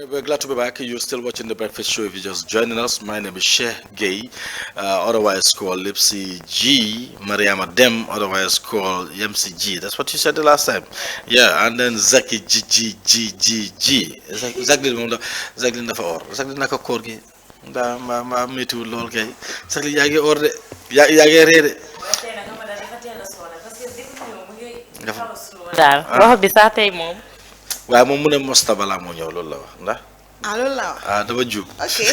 Right, we're glad to be back. You're still watching The Breakfast Show if you're just joining us. My name is Sheikh Gay, otherwise called Lipsy G, Mariama Dem, otherwise called MC G. That's what you said the last time. Yeah, and then Zaki G G G G G. Exactly, exactly nafa or. Exactly naka koor gi. Ma méttiwul lool kay. Exactly yaa ngi or de. Yaa ngi ree de. daal wax bi sax tey moom. waaye moom mu ne mosta balaa moo ñëw loolu la wax ndax. Alula. Dama juum. Okay.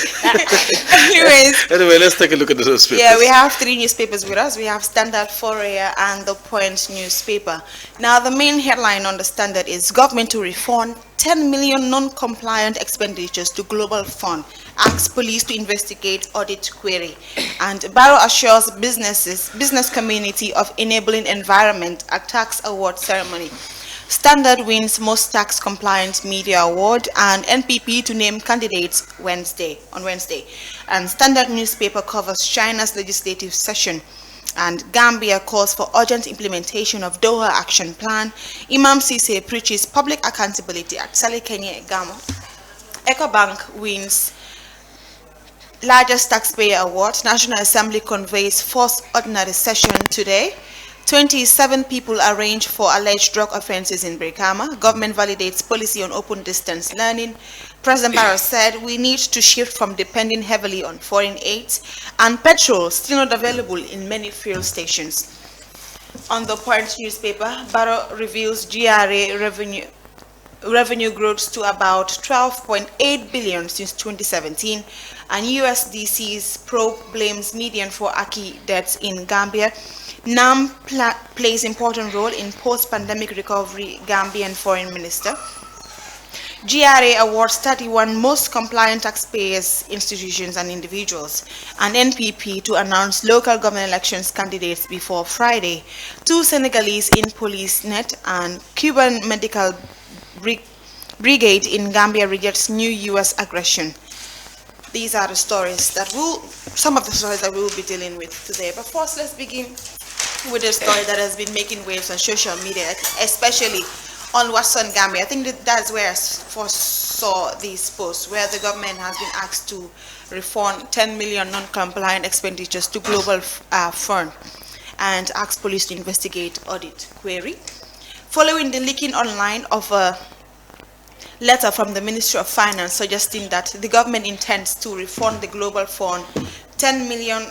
Anyways. Anyway, let's take a look at the newspapers. Yeah, we have three newspapers with us. We have Standard, Fourier, and The Point newspaper. Now, the main headline on the Standard is Government to refund 10 million non-compliant expenditures to Global Fund. Asks police to investigate audit query. And Barrow assures business community of enabling environment at tax award ceremony. Standard wins most tax compliant media award, and NPP to name candidates on Wednesday. And Standard newspaper covers China's legislative session, and Gambia calls for urgent implementation of Doha Action Plan. Imam Sise preaches public accountability at Sali Kenya Gamo. EcoBank wins largest taxpayer award. National Assembly conveys first ordinary session today. 27 people arraigned for alleged drug offenses in Brikama. Government validates policy on open distance learning. President Barrow said we need to shift from depending heavily on foreign aid. And petrol still not available in many fuel stations. On the Point newspaper, Barrow reveals GRA revenue growth to about 12.8 billion since 2017, and USDC's probe blames median for Aki deaths in Gambia. NAM plays important role in post-pandemic recovery, Gambian Foreign Minister. GRA awards 31 most compliant taxpayers, institutions and individuals, and NPP to announce local government elections candidates before Friday. 2 Senegalese in police net, and Cuban medical brigade in Gambia rejects new U.S. aggression. These are the stories that some of the stories that we will be dealing with today. But first, let's begin with a story that has been making waves on social media, especially on Western Gambia. I think that's where I first saw these posts, where the government has been asked to refund 10 million non-compliant expenditures to Global Fund and asked police to investigate audit query. Following the leaking online of a letter from the Ministry of Finance suggesting that the government intends to refund the Global Fund $10 million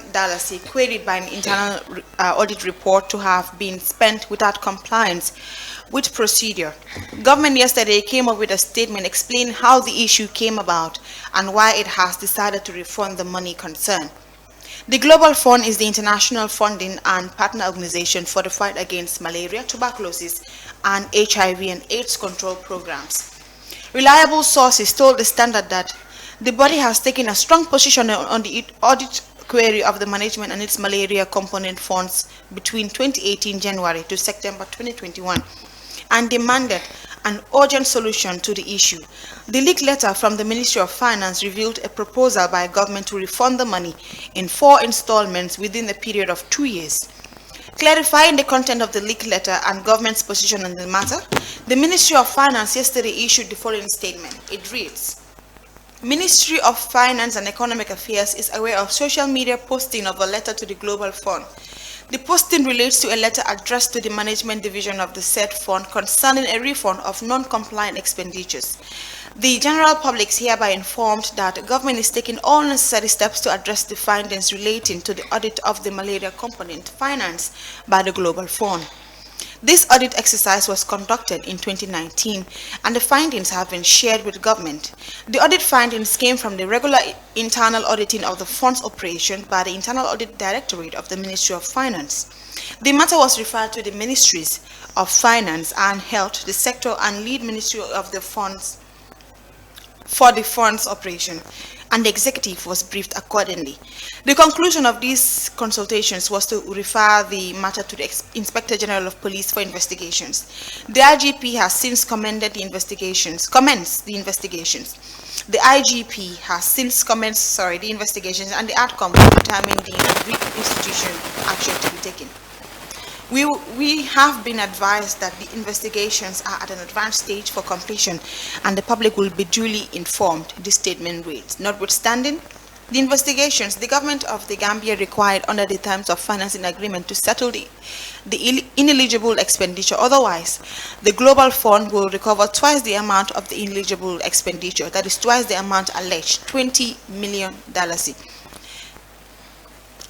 queried by an internal audit report to have been spent without compliance with procedure. Government yesterday came up with a statement explaining how the issue came about and why it has decided to refund the money concerned. The Global Fund is the international funding and partner organization for the fight against malaria, tuberculosis, and HIV and AIDS control programs. Reliable sources told the Standard that the body has taken a strong position on the audit query of the management and its malaria component funds between 2018 January to September 2021 and demanded an urgent solution to the issue. The leaked letter from the Ministry of Finance revealed a proposal by government to refund the money in 4 installments within a period of 2 years. Clarifying the content of the leaked letter and government's position on the matter, the Ministry of Finance yesterday issued the following statement. It reads, Ministry of Finance and Economic Affairs is aware of social media posting of a letter to the Global Fund. The posting relates to a letter addressed to the Management Division of the said fund concerning a refund of non-compliant expenditures. The general public is hereby informed that the government is taking all necessary steps to address the findings relating to the audit of the malaria component financed by the Global Fund. This audit exercise was conducted in 2019 and the findings have been shared with government. The audit findings came from the regular internal auditing of the fund's operation by the Internal Audit Directorate of the Ministry of Finance. The matter was referred to the Ministries of Finance and Health, the sector and lead ministry of the funds for the fund's operation, and the executive was briefed accordingly. The conclusion of these consultations was to refer the matter to the Inspector General of Police for investigations. The IGP has since commenced the investigations. The IGP has since commenced the investigations, and the outcome will determine the agreed institution action to be taken. We have been advised that the investigations are at an advanced stage for completion and the public will be duly informed, this statement reads. Notwithstanding the investigations, the government of the Gambia required under the terms of financing agreement to settle the ineligible expenditure. Otherwise, the Global Fund will recover twice the amount of the ineligible expenditure, that is twice the amount alleged, $20 million.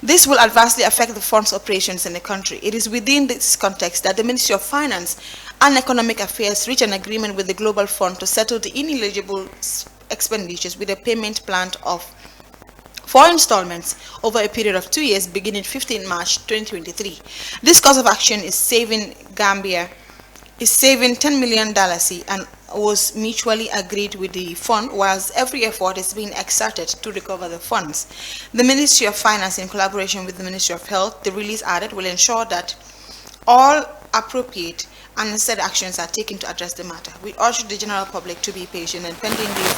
This will adversely affect the fund's operations in the country. It is within this context that the Ministry of Finance and Economic Affairs reached an agreement with the Global Fund to settle the ineligible expenditures with a payment plan of 4 installments over a period of 2 years beginning 15 March 2023. This course of action is saving $10 million and was mutually agreed with the fund, whilst every effort is being exerted to recover the funds. The Ministry of Finance, in collaboration with the Ministry of Health, the release added, will ensure that all appropriate and necessary actions are taken to address the matter. We urge the general public to be patient and pending the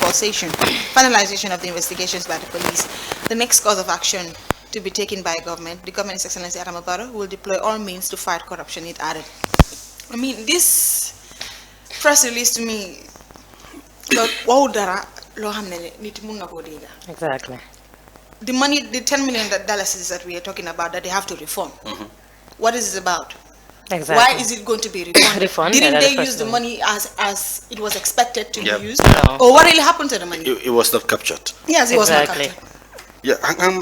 finalization of the investigations by the police. The next course of action to be taken by government, the government, His Excellency Barrow, will deploy all means to fight corruption, it added. I mean, this press release to me, Exactly. the money, the $10 million that we are talking about, that they have to refund. What is it about? Exactly. Why is it going to be refunded? Refunded, Didn't they the use the first money as it was expected to Yep. be used? No. Or what really happened to the money? It was not captured. Yes, it was not Exactly. captured. Yeah,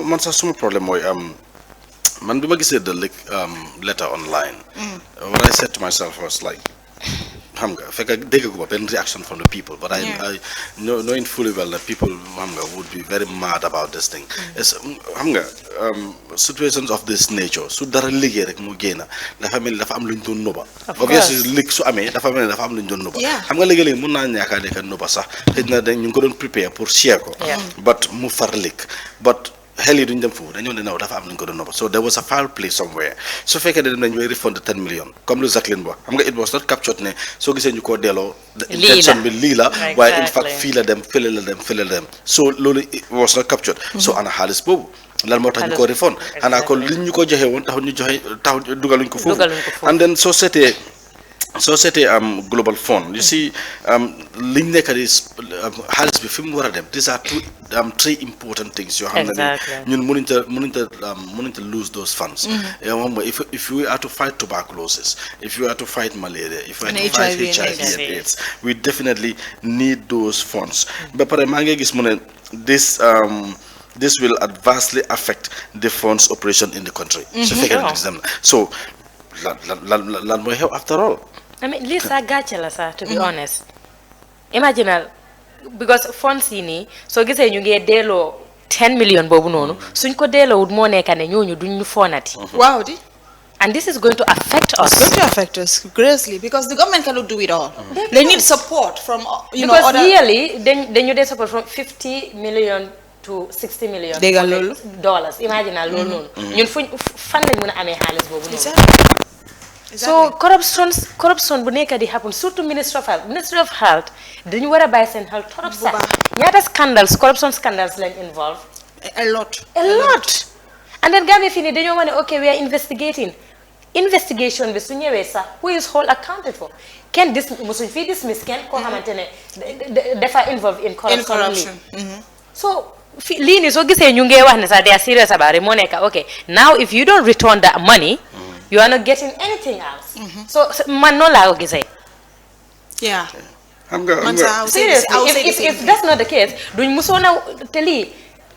man sa suma problem mooy man bi ma gisee the letter online. What I said to myself was like, xam nga fekk dégguma benn reaction from the people, but I knowing fully well that people xam nga would be very mad about this thing. Xam nga situations of this nature su dara liggéey rek mu génn dafa mel ni dafa am luñ doon nëbba. Obviously lig su amee dafa mel ni dafa am luñ doon nëbba. Xam nga léegi-léegi mun naa ñaaka nekk nëbba sax xëy na dañ ñu ngi ko doon prepare pour share ko. But mu far lig but hell yi duñ dem foofu dañoo ne naw dafa am luñ ko doon nëbba. So there was a foul play somewhere. So fekkee ne dem nañ way refund 10 million comme lu Jacqueline wax xam nga it was not captured ne soo gisee ñu koo delloo intention bi lii la waaye in fact fii la dem fële la dem so loolu it was not captured. So ana xaalis boobu lan moo tax ñu ko refund xanaa ko liñ ñu ko joxe woon taxu dugaluñ ko foofu and then soo seetee Global Fund, you see, liñ nekk di xaalis bi fi mu war a dem. These are three important things. yoo xam ne ñun mënuñ ta lose those funds. If we are to fight tuberculosis, if we are to fight malaria, if we are to fight HIV and AIDS, we definitely need those funds. Ba pare maa ngi gis mu ne this will adversely affect the fund's operation in the country. So lan mooy xew after all. I mean, Lisa gàcce sa, to be honest. Imagine, because funds yi nii soo gisee ñu ngi delloo 10 million boobu noonu suñ ko delloo wut moo nekk ne ñooñu duñ ñu fonati. Wow, and this is going to affect us. It's going to affect us greatly because the government cannot do it all. They need support from because other really then you need support from 50 million to 60 million dollars. Imagine loolu noonu. ñun fan lañ mën a amee xaalis boobu noonu. So corruption bu nekk di happen surtout Ministry of Health dañu war a bàyyi seen xel trop sax ñaata corruption scandals lañ involve a lot and then Gambia fii nii dañoo wax ne okay we are investigation bi su ñëwee sax who is hold accounted for kenn musuñ fii dismiss kenn koo xamante ne dafa involve in corruption. So lii nii soo gisee ñu ngi wax ne sax they are serious about it moo nekk okay now if you don't return that money you are not getting anything else. So man no la ko gisee. Yeah. Seriously, if that's not the case, duñ musona te lii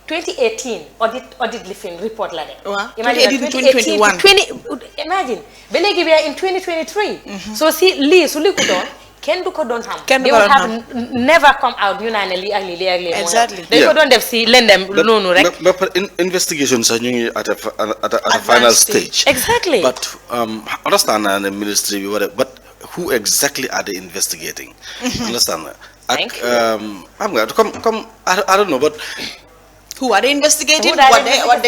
2018 audit lifting report la de. Imagine 2021. Imagine ba léegi we are in 2023. So si lii su li ko doon kenn du ko doon xam. They would have never come out ñu naan lii ak lii. Exactly. dañ ko doon def si lendem noonu rek. But investigation sax ñu ngi at a final stage. Exactly. But understand na the ministry but who exactly are they investigating? Understand na. I'm going to come I don't know but who are they investigating? What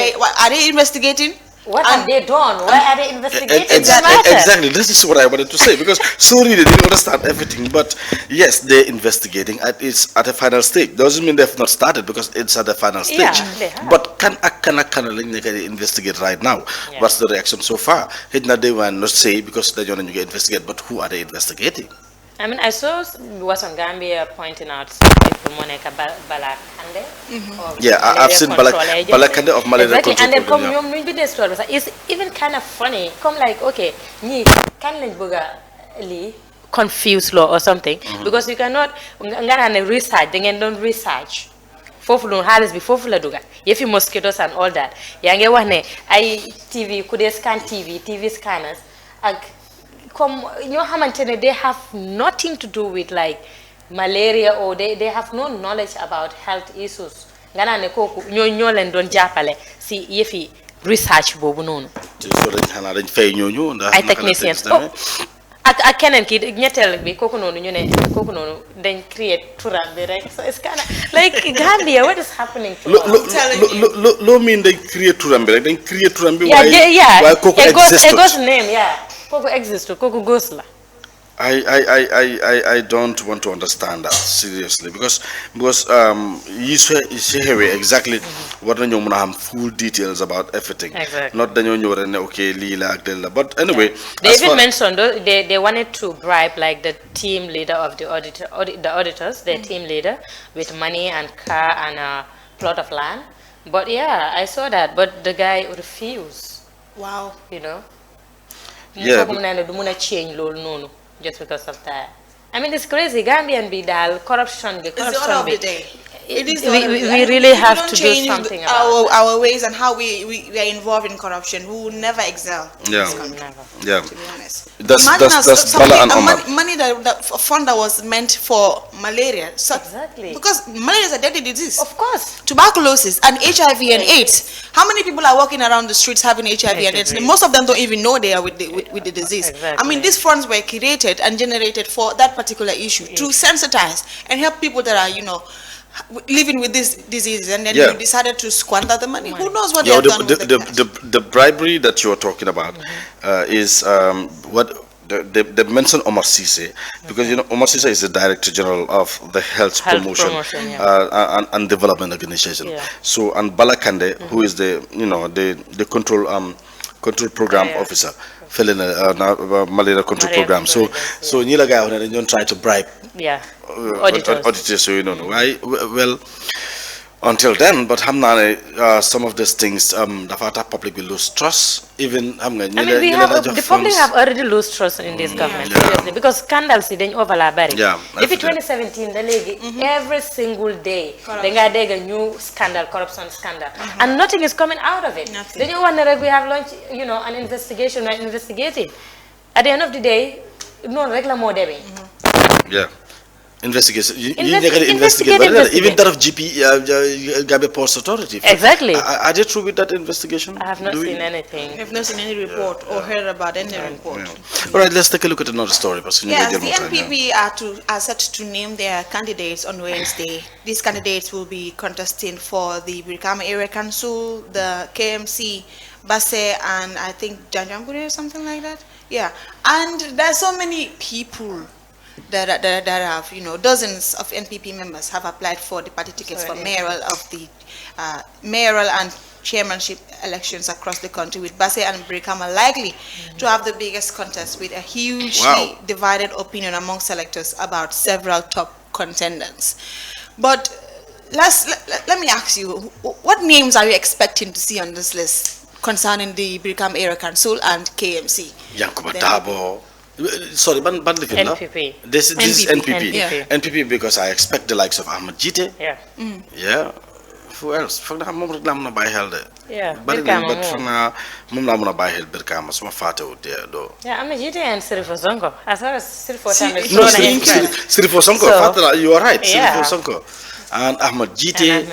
are they investigating? What have they done? Why are they investigating the Exactly. This is what I wanted to say because slowly they didn't understand everything. But yes, they're investigating. It's at a final stage. Doesn't mean they've not started because it's at the final stage. Yeah, they have. But can they investigate right now? Yeah. What's the reaction so far? They will not say because they don't investigate. But who are they investigating? I mean, I saw was on Gambia pointing out some people, Monica Balakande. Yeah, I've seen Balakande of malaria exactly. control. And then come program, you this story. It's even kind of funny. Come like, okay, ni can li confuse law or something because you cannot ngana research. Then don't research. Fofu no halis be fofu la duga. Yefi mosquitoes and all that. Yange wane I TV could scan TV scanners. Come, they have nothing to do with like malaria or they have no knowledge about health issues. Ngana ne koku ñoo leen doon jappalé si yefi research bobu nonu. So dañ fay ñooñu ndax ay technicians ak keneen ki ñettel bi koku nonu ñu ne koku nonu dañ create turam bi rek so it's kind of like Gambia what is happening to lo mean dañ create turam bi rek dañ create turam bi why koku exist ghost name koku exist koku ghost la I don't want to understand that seriously because you say exactly what you have full details about everything. Exactly. Not that you okay lila but anyway. They even mentioned they wanted to bribe like the team leader of the auditors, their team leader, with money and car and a plot of land. But yeah, I saw that, but the guy refused. Wow. You know. Yeah. Just because of that. I mean, it's crazy. Gambian be corruption. It's the order of the day. It is we really have to do something about our ways and how we are involved in corruption. We will never excel. Yeah. Yeah. To be honest. That's money that fund that was meant for malaria. So exactly. Because malaria is a deadly disease. Of course. Tuberculosis and HIV and AIDS. How many people are walking around the streets having HIV and AIDS? Most of them don't even know they are with the disease. Exactly. I mean, these funds were created and generated for that particular issue to sensitize and help people that are, living with this disease, and then you decided to squander the money. Who knows what they have done with the bribery that you are talking about is what they mentioned Omar Sise because Omar Sise is the Director General of the Health Promotion and Development Organization. Yeah. So and Balakande, who is the control program officer. Malaria control program. So Nila guy they don't try to bribe auditors. So why? Well, until then, but some of these things the public will lose trust. Even the public have already lost trust in this government seriously because scandals didn't overlap. If in 2017 the lady every single day they got a new scandal, corruption scandal, and nothing is coming out of it. Then you wonder we have launched an investigation or investigating. At the end of the day, no regular more Yeah. Investigation. You investigate. Even that of GP, Gambia Ports Authority. Exactly. Are they through with that investigation? I have not seen anything. I have not seen any report or heard about any report. All right, let's take a look at another story. Yes, the NPP are set to name their candidates on Wednesday. These candidates will be contesting for the Brikama Area Council, the KMC, Basse, and I think Janjambure or something like that. Yeah, and there's so many people that have, dozens of NPP members have applied for the party tickets for mayoral and chairmanship elections across the country, with Basse and Brikama likely to have the biggest contest, with a hugely divided opinion among selectors about several top contenders. But let me ask you, what names are you expecting to see on this list concerning the Brikama Area Council and KMC? Yankuba Dabo. Sorry, NPP. This is NPP. Yeah. NPP because I expect the likes of Ahmed Jite. Yeah. Yeah. Who else? For the moment, I'm not by held. Yeah. But from now, I'm not by held Birkama. So my father would there though. Yeah, Ahmed Jite and Sirifo Sonko. As far as Sirifo Sonko. No, Sirifo Sonko. Father, you are right. Sirifo Sonko. And Ahmed Jite.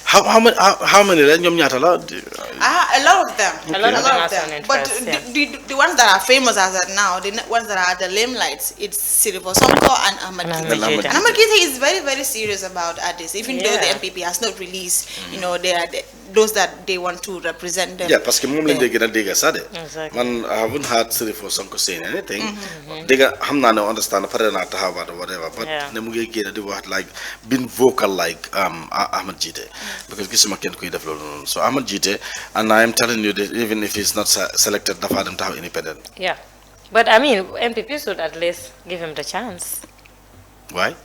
How many? A lot of them. Okay. A lot of them. But the ones that are famous as of now, the ones that are the limelights, it's Sirifo Sonko and Ahmed Jite. And Ahmed Jite is very, very serious about this, even though the NPP has not released, those that they want to represent them. Yeah, parce que moom lañ dégg na dégg sax de. Exactly. Man, I haven't heard Sirifo Sonko saying anything. Dégg xam naa ne understand pare naa taxawaat or whatever, but ne mu ngi génn di wax like being vocal like Ahmed Jite, because gisuma kenn kuy def loolu noonu. So Ahmed Jite, and I am telling you that even if he's not selected, dafa dem taxaw independent. Yeah, but I mean, MPP should at least give him the chance. Why?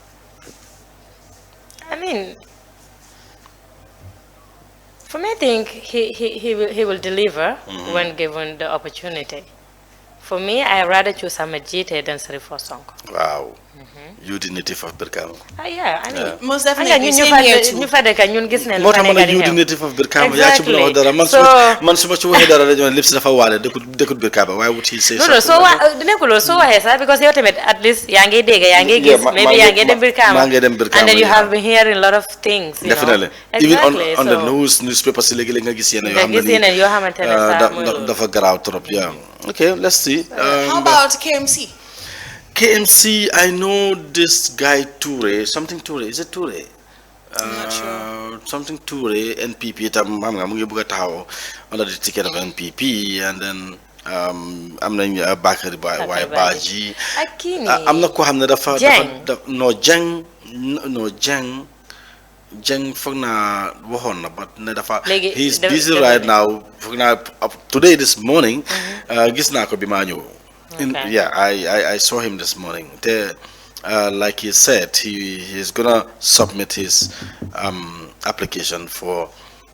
I mean, for me, I think he will deliver when given the opportunity. For me, I rather choose Ahmed Jite than Sirifo Sonko. Wow. You the native of Birkama. Yeah, I mean, Most definitely. Same here too. ñu fa dëkk ñun gis nañ moo tax ma ne you the native of Birkama. yaa ci mën a wax dara man su ma ci waxee dara dañoo lépp si dafa waale dëkkut Birkama. Why would he say no soo nekkul loolu soo waxee sax because yow tamit at least yaa ngi dégg yaa ngi gis maybe yaa ngi dem Birkama maa ngi dem Birkama and then you have been hearing a lot of things, you definitely know? Even Exactly. on the newspapers si léegi-léegi nga gis yenn yoo xamante ne sax dafa garaaw trop. Yeah. Okay, let's see. How about KMC? KMC, I know this guy Toure, something Toure. Is it Toure? I'm not sure. Something Toure, NPP. Tam xam nga mu ngi bëgg a taxaw under the ticket of NPP, and then am nañ Bakary waaye Badji. ak kii nii am na koo xam ne dafa Jeng foog naa waxoon na but ne dafa he's busy right now. Foog naa today this morning gis naa ko bi maa ñëw. Yeah, I saw him this morning. Like he said, he's gonna submit his application for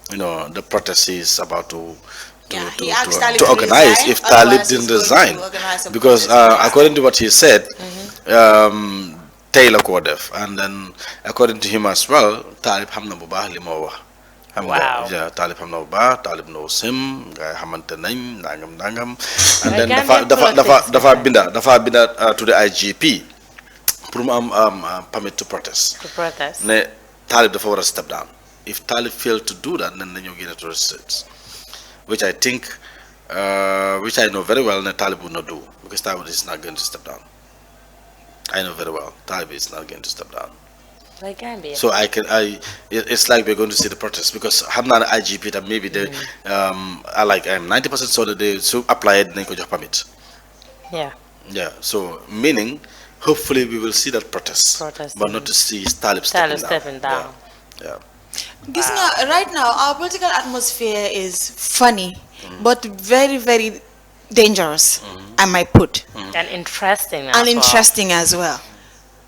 the protest he's about to organize if Talib didn't resign, because according to what he said, Taylor ko def, and then according to him as well, Talib xam na bu baax li moo wax. Wow. Yeah, Talib xam na bu baax, Talib knows him, nga xamante nañ nangam. And then dafa binda to the IGP pour mu am permit to protest. Ne Talib dafa war a step down. If Talib failed to do that, then dañoo génne to the streets, which I think, which I know very well, that Talib would not do, because Talib is not going to step down. I know very well, Talib is not going to step down. So it's like we're going to see the protest, because I'm not an IGP that maybe they, I'm 90% sure that they so applied and they permit. Yeah. Yeah. So meaning, hopefully we will see that protest. But not to see Talib stepping down. Yeah. Right now, our political atmosphere is funny, but very, very dangerous, I might put. And interesting as well.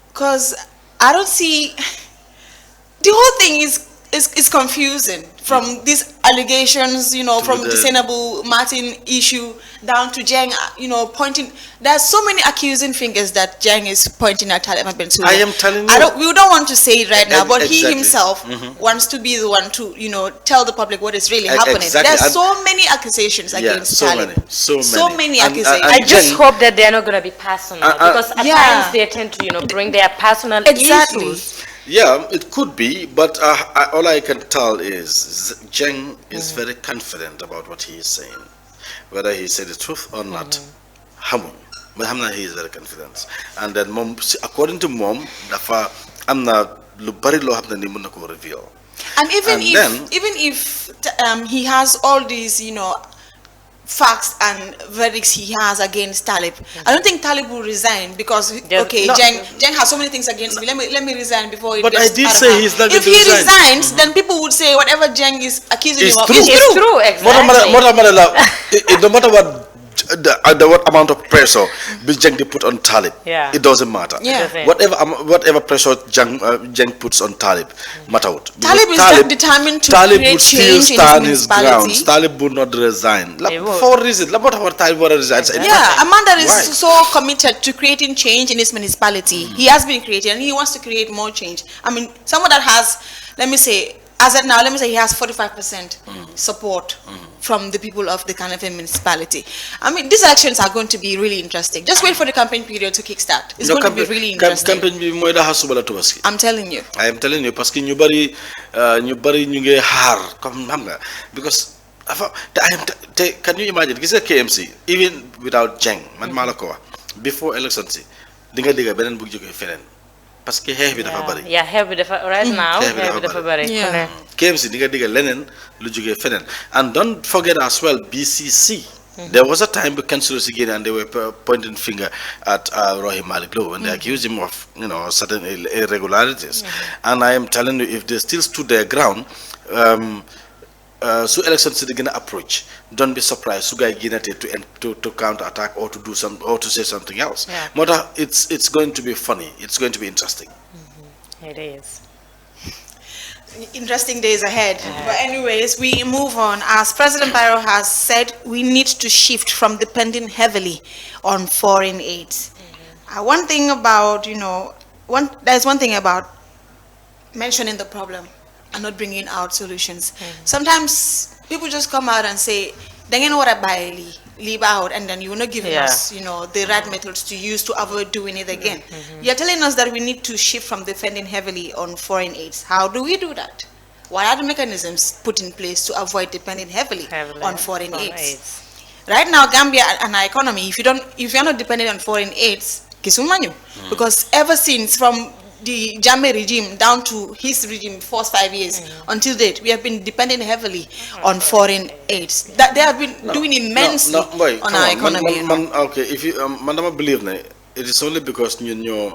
Because I don't see, the whole thing is confusing, from these allegations, from the Senabu Martin issue down to Jeng, pointing. There's so many accusing fingers that Jeng is pointing at Talib Bensouda. I am telling you. We don't want to say it right now, but he himself wants to be the one to, tell the public what is really happening. There's so many accusations against Talib. So many accusations. I just hope that they're not going to be personal, because at times they tend to, bring their personal issues. Yeah, it could be, but all I can tell is Jeng is very confident about what he is saying. Whether he said the truth or not, but he is very confident. And then according to Mom, I'm not reveal. And even if he has all these, facts and verdicts he has against Talib, I don't think Talib will resign, because Jeng has so many things against me. Let me resign before it. But I did say he's not going to resign. If he resigns, then people would say whatever Jeng is accusing him of is true. Exactly. No matter what amount of pressure Jeng put on Talib, it doesn't matter. Whatever pressure Jeng puts on Talib, matter what. Talib is determined to create change in his municipality. Talib would not resign. For a reason. Talib would resign. Amanda is so committed to creating change in his municipality. He has been creating, and he wants to create more change. I mean, someone that has, as of now, he has 45% support from the people of the Kanafe municipality. I mean, these elections are going to be really interesting. Just wait for the campaign period to kickstart. It's going to be really interesting. I'm telling you. I am telling you, because ñu bari ñu ngi xaar comme xam nga, because can you imagine, gis nga KMC, even without Jeng, man maa la ko wax, before election si di nga dégg beneen bu jógee feneen. parce que xeex bi dafa bari. Yeah, xeex bi dafa right now. xeex bi dafa bari. KMC di nga digga leneen lu jógee feneen and don't forget as well BCC. There was a time with councillors again and they were pointing finger at Rohey Malick Lowe and they accused him of certain irregularities. And I am telling you, if they still stood their ground, so elections are going to approach. Don't be surprised. So guy to counter attack or to do some or to say something else. Mother, it's going to be funny. It's going to be interesting. It is. Interesting days ahead. But anyways, we move on. As President Barrow has said, we need to shift from depending heavily on foreign aid. One thing about, there's one thing about mentioning the problem and not bringing out solutions. Sometimes people just come out and say, "Then what I leave out," and then you're not giving us, the right methods to use to avoid doing it again. You're telling us that we need to shift from depending heavily on foreign aids. How do we do that? What are the mechanisms put in place to avoid depending heavily on foreign aids? Right now, Gambia and our economy, if you're not dependent on foreign aids, kisumanyu, because ever since from the Jammeh regime down to his regime, 5 years until date, we have been dependent heavily on foreign aids. That they have been doing immensely on our economy. Okay, if you madam believe it is only because you're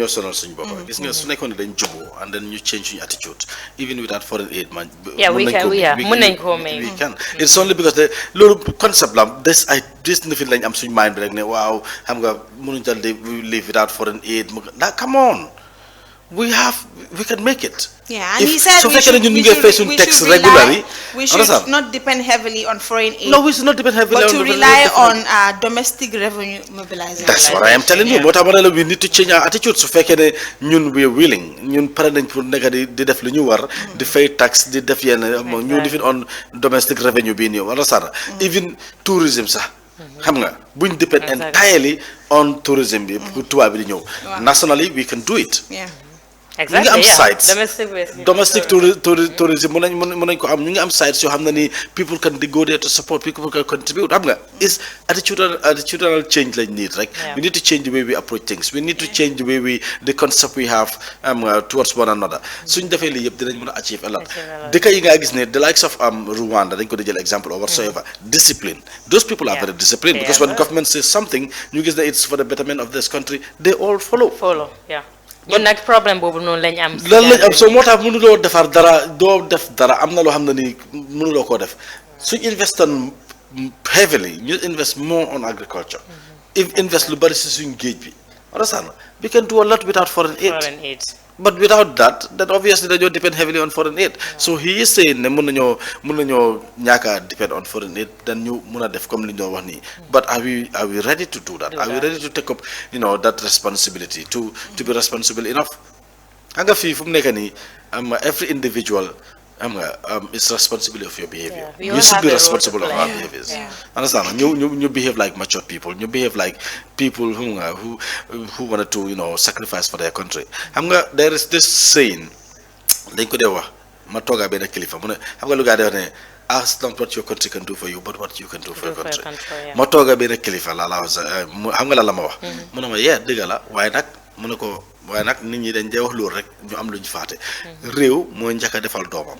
sonal suñ boppa gis nga su nekkoon dañ jubo and then you change your attitude even without foreign aid man. We can. It's only because the little concept this nothing lañ am suñ mind rek ne waaw xam nga mënuñ dal live without foreign aid. Come on. We can make it. Yeah, and he said we should not depend heavily on foreign aid. No, we should not depend heavily but to rely on domestic revenue mobilization. That's what I am telling you. We need to change our attitude. So we are willing. The fay tax, the different on domestic revenue even tourism we depend entirely on tourism. Nationally, we can do it. Yeah. Exactly. Sites. Domestic tourism. Sites. People can go there to support. People can contribute. It's attitudinal change like need. Right? We need to change the way we approach things. We need to change the way the concept we have towards one another. So definitely, we achieve a lot. The likes of Rwanda, they could example or whatsoever. Discipline. Those people are very disciplined because when government says something, you guess that it's for the betterment of this country. They all follow. Yeah. But next problem bobu non lañ am so motax mënulo defar dara do def dara amna lo xamna ni mënulo ko def so invest heavily you invest more on agriculture if invest lu bari ci suñ geej bi understand we can do a lot without foreign aid but without that then obviously they depend heavily on foreign aid so he is saying ne mën nañu ñaka depend on foreign aid then ñu mëna def comme li ñu wax ni but are we ready to do that are we ready to take up that responsibility to be responsible enough anga fi fu nekk ni every individual it's responsibility of your behavior. You should be responsible of our behaviors. Understand? You behave like mature people. You behave like people who wanted to sacrifice for their country. There is this saying. They could have matoga bena kilifa. Look at it. Ask not what your country can do for you, but what you can do for your country. Matoga bena kilifa. Yeah, digala. Why not? Waaye nag nit ñi dañ day wax loolu rek ñu am lu ñu faate réew mooy njëkk a defal doomam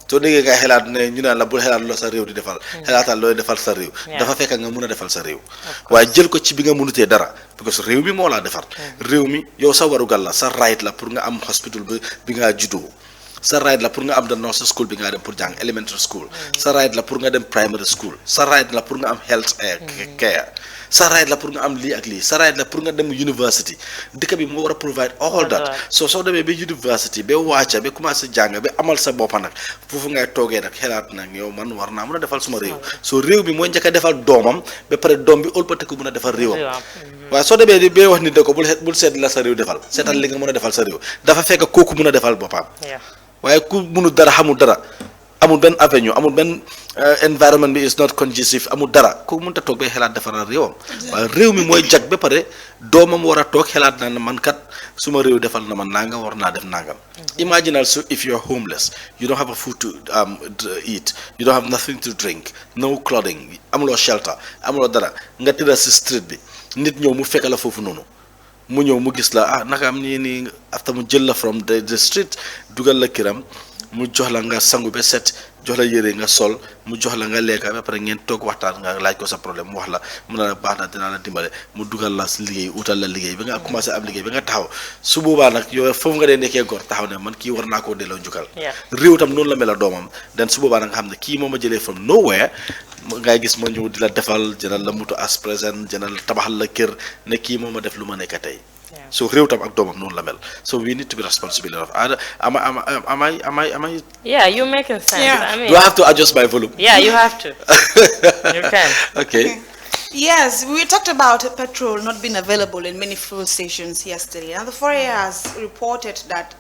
soo déggee ngay xelaat ne ñu naan la bul xelaat loo sa réew di defal xelaatal looy defal sa réew dafa fekk nga mën a defal sa réew waaye jël ko ci bi nga mënutee dara parce que réew mi moo laa defar réew mi yow sa warugal la sa right la pour nga am hospital bi nga juddoo sa right la pour nga am the nursery school bi nga dem pour jàng elementary school sa right la pour nga dem primary school sa right la pour nga am health care sa right la pour nga am lii ak lii sa right la pour nga dem university dëkk bi moo war a provide all that soo demee ba university ba wàcca ba commencé jàng ba amal sa boppa nag foofu ngay toogee nag xelaat nag yow man war naa mën a defal suma réew soo réew bi mooy njëkk a defal doomam ba pare doom bi ëlbatiku mën a defal réewam waaye soo demee ba wax nit da ko bul seet la sa réew defal seetal li nga mën a defal sa réew dafa fekk kooku mën a defal boppam waaye ku mënu dara xamul dara amul benn avenue amul benn environment bi is not conducive amul dara ku mënta toog ba xelaat defaral réewam waaye réew mi mooy jag ba pare doomam war a toog xelaat na man kat suma réew defal na man nanga war naa def nangam imagine also if you are homeless you don't have a food to eat you don't have nothing to drink no clothing amuloo shelter amuloo dara nga tëdd si street bi nit ñëw mu fekk la foofu noonu mu ñëw mu gis la naka am nii after mu jël la from the street dugal la kiram mu jox la nga sangu ba set jox la yére nga sol mu jox la nga lekk ba pare ngeen toog waxtaan nga laaj ko sa problème mu wax la mu ne la baax na dinaa la dimbale mu dugal la liggéey utal la liggéey ba nga commencé am liggéey ba nga taxaw su boobaa nag yow foofu nga dee nekkee góor taxaw ne man kii war naa koo delloo njukkal réew tam noonu la mel a doomam den su boobaa nag nga xam ne kii moo ma jëlee from nowhere ngay gis ma ñëw di la defal jënal la moto as present jënal tabaxal la kër ne kii moo ma def lu ma nekk tey so réew tam ak doomam noonu la mel so we need to be responsible enough am I yeah, you're making sense. I mean, do I have to adjust my volume? Yeah, you have to. You can. Okay. Yes, we talked about petrol not being available in many fuel stations yesterday. And the foreign has reported that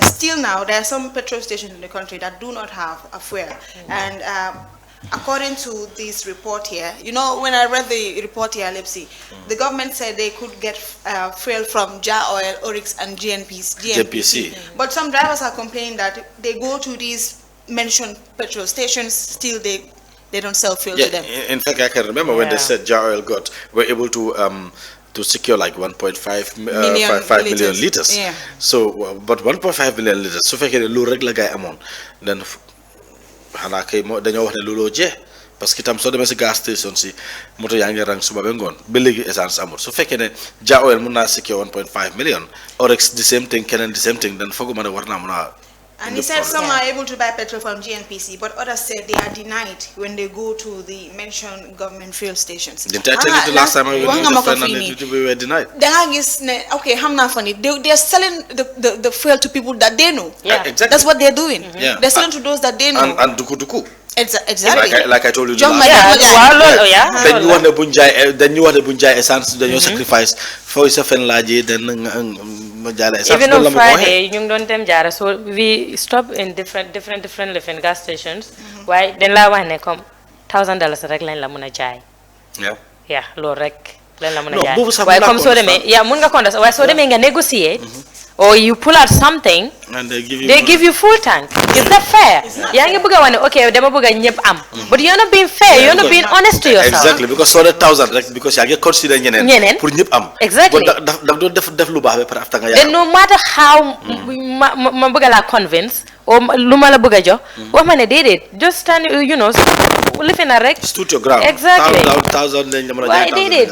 still now there are some petrol stations in the country that do not have a fuel. And according to this report here, you know, when I read the report here, Lipsy, the government said they could get fuel from Jar Oil, Oryx, and GNPC. But some drivers are complaining that they go to these mentioned petrol stations, still they don't sell fuel to them. In fact, I can remember when they said Jar Oil were able to secure like 1.5 million liters. Yeah. So, but 1.5 million liters, so if I get a low regular guy amount, then xanaa kay dañoo wax ne looloo jeex parce que tam soo demee si gas station si moto yaa ngi rang suba ba ngoon ba léegi essence amul su fekkee ne Jar Oil mun naa secure 1.5 million Oryx the same thing keneen the same thing then fooguma ne war naa mun a. And he said some are able to buy petrol from GNPC, but others said they are denied when they go to the mentioned government fuel stations. Didn't I tell you the last time I went to the friend and we were denied? Okay, I'm not funny. They're selling the fuel to people that they know. Yeah, exactly. That's what they're doing. Yeah. They're selling to those that they know. And duku. Exactly. Like I told you. Then you want the bunjai essence, then you sacrifice for yourself and laji, then even on Friday, you don't them jara. So we stop in different living gas stations. Why? Then la one come $1,000 rek line la muna jai. Yeah, lo rek line la muna jai. Why come so me? Yeah, munga konda. Why so me nga negotiate? Or you pull out something and they give you full tank. Is that fair? Yangi buga wane okay, demo buga nyep am. But you're not being fair, you're not being honest to yourself. Exactly, because so that 1,000 like because you get consider nyenen pour nyep am. Exactly. But da do def lu baax ba after nga then no matter how ma buga la convince or luma la buga jo, what man did it. Just stand you know live in a wreck. Stood your ground. Exactly. 1,000 then why did it?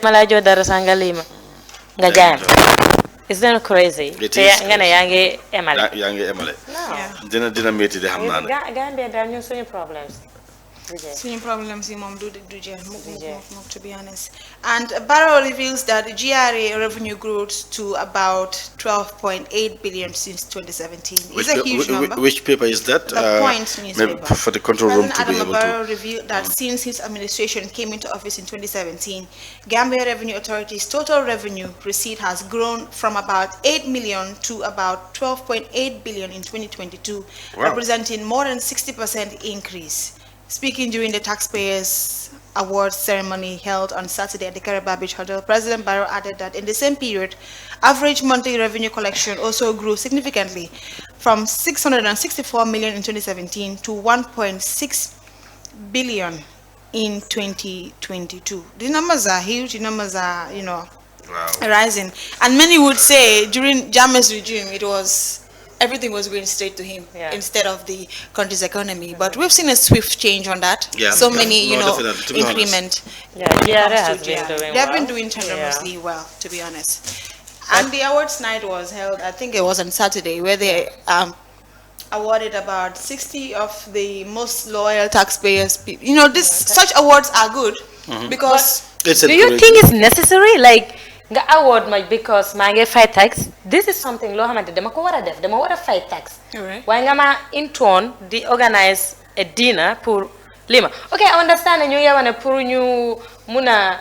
Malajo dara sangalima nga jaam. Is that crazy? Ngana yangi emale. No. Dina metti de xam naa. Gambia dal ñu suñu problems. Suñu problems yi mom du to be honest. And Barrow reveals that the GRA revenue grew to about 12.8 billion since 2017. It's a huge number. Which paper is that? The Point newspaper. For the control room to be able to. Barrow revealed that since his administration came into office in 2017, Gambia Revenue Authority's total revenue receipt has grown from about 8 million to about 12.8 billion in 2022, representing more than 60% increase. Speaking during the Taxpayers Awards ceremony held on Saturday at the Caribbean Beach Hotel, President Barrow added that in the same period, average monthly revenue collection also grew significantly from 664 million in 2017 to 1.6 billion in 2022. The numbers are huge, the numbers are, rising. And many would say during Jammeh's regime, everything was going straight to him instead of the country's economy. But we've seen a swift change on that. Many, increment. They have been doing tremendously well, to be honest. And the awards night was held, I think it was on Saturday, where they awarded about 60 of the most loyal taxpayers. Such awards are good because. Do you think it's necessary? Like, the award might because I fight tax. This is something lo xamante dama ko wara def dama wara fight tax. Why nga ma in turn they organize a dinner pour lima. Okay, I understand and you want pour ñu muna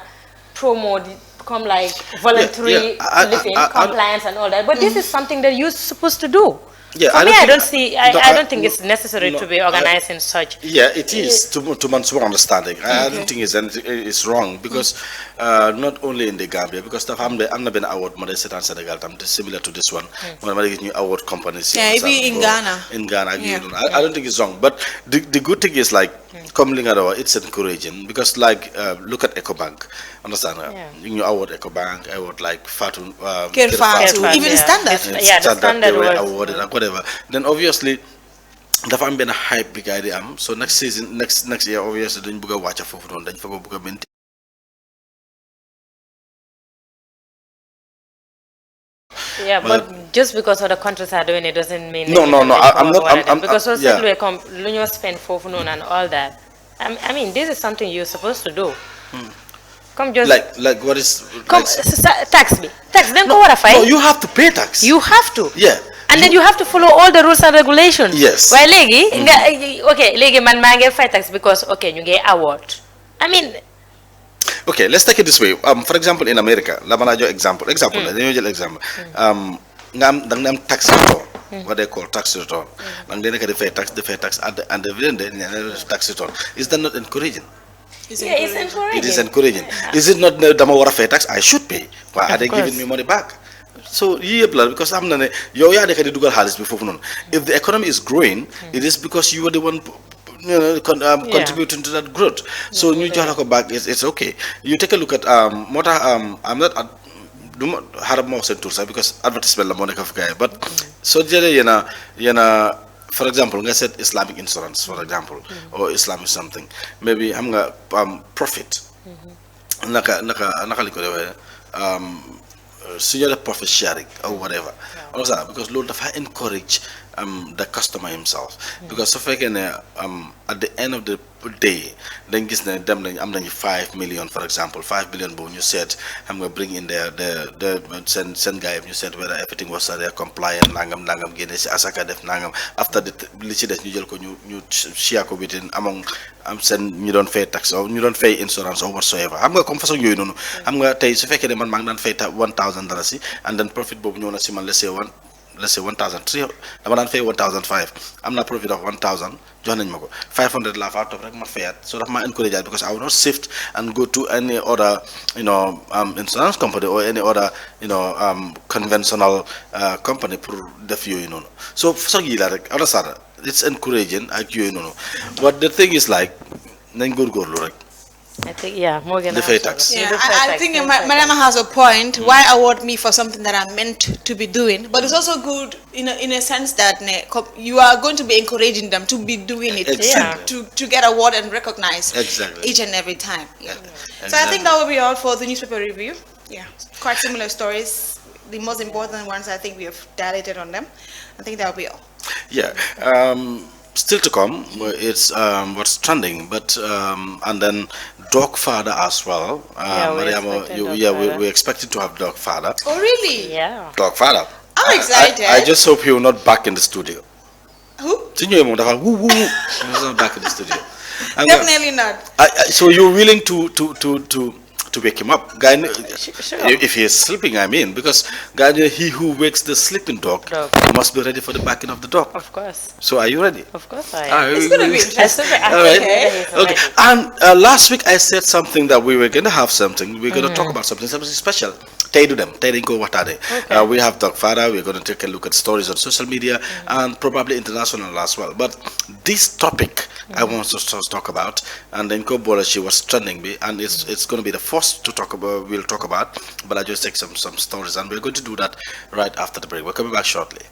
promote come like voluntary living compliance and all that. But this is something that you're supposed to do. Yeah, For me, I don't I don't think it's necessary to be organized in such. Yeah, it is to man's understanding. I don't think it's wrong because not only in the Gambia because I'm not been award Mother Setan Senegal similar to this one. When I get new award companies. Yeah, maybe in Ghana. In Ghana, I don't think it's wrong. But the good thing is like coming out, it's encouraging because like look at EcoBank. Understand? You award EcoBank, award like Fatu, Fatu, even standard. The standard they were awarded and whatever. Then obviously dafa am benn hype bi gars yi di am so next season next year obviously dañ bëgg a wàcc foofu noonu dañ fa ko bëgg a maintain. Yeah, but just because other countries are doing it doesn't mean No, I'm not. Because also we spend for and all that. I mean, this is something you're supposed to do. Come just like what is come tax me. Tax them go what I No, you have to pay tax. You have to. Yeah. And then you have to follow all the rules and regulations. Yes. Why okay, legi man get fight tax because okay, you get award. I mean. Okay, let's take it this way. For example, in America, example. Ngam tax return, what they call tax return. And then they pay tax at the end of the day, tax return. Is that not encouraging? It's encouraging. It is encouraging. Is it not the Damawara fair tax? I should pay. Why are they giving me money back? So because I'm not if the economy is growing, it is because you are the one contributing to that growth. So New York back it's okay. You take a look at I'm not harab mo sen tour because advertisement la mo nek of guy but so jere yena for example nga said Islamic insurance for example or Islamic something maybe am nga profit naka liko dewe senior profit sharing or whatever also because Lord dafa encourage the customer himself because so at the end of the day then gis na dem nañ am nañ 5 million for example 5 billion bo ñu set xam nga bring in the send guy you said whether everything was compliant nangam gene ci asaka def nangam after the li ci def ñu jël ko ñu share ko within among sen ñu doon fay tax or ñu doon fay insurance or whatsoever xam nga comme façon yoy nonu xam nga tay su fekkee ne man maa ngi daan fay $1,000 and then profit boobu ñëw na ci man let's say 1,300 dama daan fay 1,500 am na profit of 1,000 jox nañ ma ko 500 laa faa toog rek ma fayat so daf ma encourage because I will not shift and go to any other insurance company or any other conventional company pour def yooyu noonu so façon yi la rek understand it's encouraging ak yooyu noonu but the thing is like nañ góorgóorlu rek. I think more than the fair tax. Yeah, I think Madam has a point. Why award me for something that I'm meant to be doing? But it's also good in a sense that you are going to be encouraging them to be doing it, to get award and recognized each and every time. Yeah. Exactly. So I think that will be all for the newspaper review. Yeah, quite similar stories. The most important ones, I think we have dilated on them. I think that will be all. Yeah. Still to come, it's what's trending, but and then dog father as well. We're expecting to have dog father. Oh really? Yeah. Dog father. I'm excited. I just hope you're not back in the studio. Who? He's not back in the studio. Definitely not. So you're willing to wake him up, guy. If he is sleeping, I mean, because guy, he who wakes the sleeping dog must be ready for the backing of the dog. Of course. So are you ready? Of course I am. It's gonna be interesting. Okay. And last week I said something that we were gonna have something. We're gonna talk about something special. Tay do them. Tay go what are they? We have Dog Father. We're gonna take a look at stories on social media and probably international as well. But this topic I want to talk about, and then she was trending me, and it's going to be the first to talk about. We'll talk about, but I just take some stories, and we're going to do that right after the break. We're coming back shortly.